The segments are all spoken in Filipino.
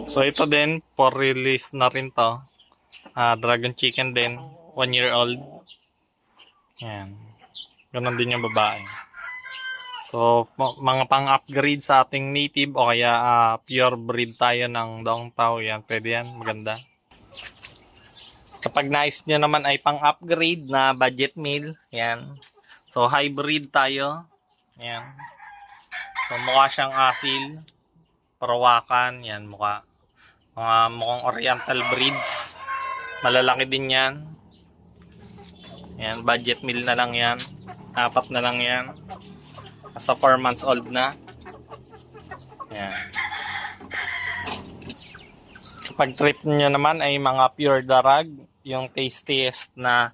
So ito din, for release na rin to. Dragon chicken din, 1 year old. Yan. Ganon din yung babae. So, mga pang-upgrade sa ating native o kaya pure breed tayo ng Dong Tao. Yan, pwede yan. Maganda. Kapag nais nyo naman ay pang-upgrade na budget meal. Yan. So, hybrid tayo. Yan. So, mukha siyang asil. Parawakan. Yan, mukha. Mga mukhang oriental breeds. Malalaki din yan. Yan, budget meal na lang yan. 4 na lang yan. Basta 4 months old na. Yan. Kapag trip nyo naman ay mga pure darag, yung tastiest na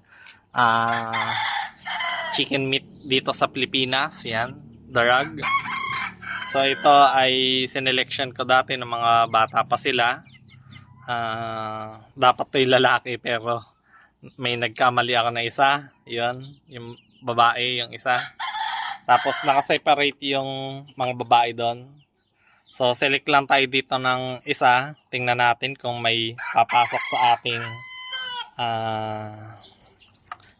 chicken meat dito sa Pilipinas. Yan, darag. So ito ay sinelection ko dati ng mga bata pa sila. Dapat to'y lalaki pero may nagkamali ako na isa. Yun, yung babae yung isa. Tapos naka-separate yung mga babae doon. So select lang tayo dito ng isa. Tingnan natin kung may papasok sa ating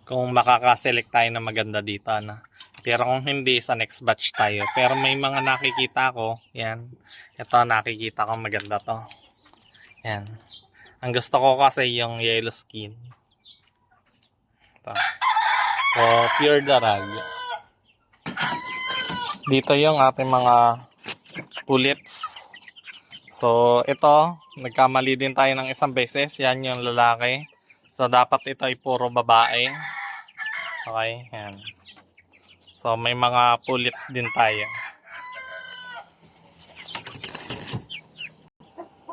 kung makaka-select tayo na maganda dito na. Pero kung hindi, sa next batch tayo. Pero may mga nakikita ko, yan. Ito nakikita ko maganda to. Yan. Ang gusto ko kasi yung yellow skin. Ito. So pure darag. Dito yung ating mga pullets. So, ito, nagkamali din tayo ng isang beses. Yan yung lalaki. So, dapat ito ay puro babae. Okay, yan. So, may mga pullets din tayo.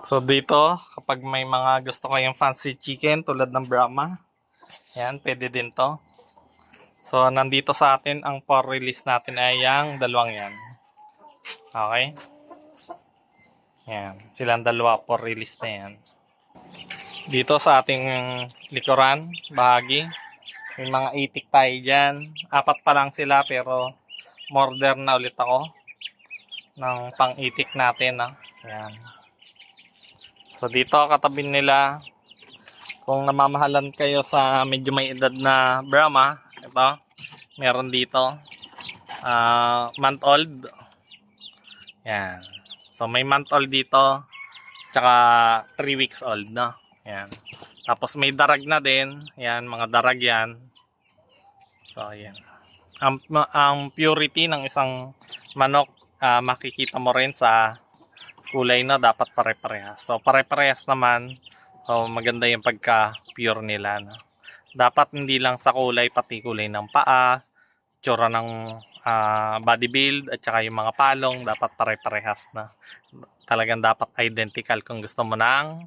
So, dito, kapag may mga gusto kayong fancy chicken tulad ng Brahma, yan, pwede din to. So, nandito sa atin, ang for release natin ay yung dalawang yan. Okay? Yan. Silang dalawa for release na yan. Dito sa ating likuran, bahagi, may mga itik tayo dyan. 4 pa lang sila pero order na ulit ako ng pang-itik natin. Yan. So, dito katabi nila, kung namamahalan kayo sa medyo may edad na Brahma, ito, meron dito month old. Yan. So may month old dito, tsaka 3 weeks old, no? Yan. Tapos may darag na din. Yan, mga darag yan. So yan. Ang purity ng isang manok, makikita mo rin sa kulay na dapat pare-parehas. So pare-parehas naman, so maganda yung pagka-pure nila, no? Dapat hindi lang sa kulay, pati kulay ng paa, tsura ng body build, at saka yung mga palong, dapat pare-parehas na. Talagang dapat identical kung gusto mo ng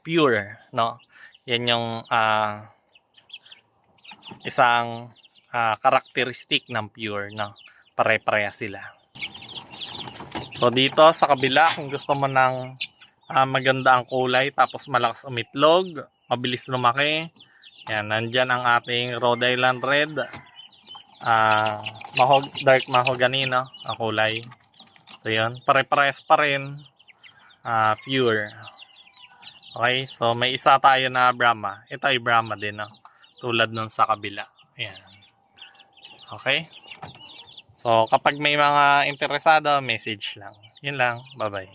pure, no? Yan yung isang karakteristik ng pure, no? Pare-parehas sila. So dito sa kabila, kung gusto mo ng maganda ang kulay, tapos malakas umitlog, mabilis lumaki. Yan, nandyan ang ating Rhode Island Red. Dark mahogany, no? Ang kulay. So yun, pare-parehas pa rin. Pure. Okay, so may isa tayo na Brahma. Ito ay Brahma din, no? Tulad nun sa kabila. Yan. Okay. So kapag may mga interesado, message lang. Yun lang. Bye-bye.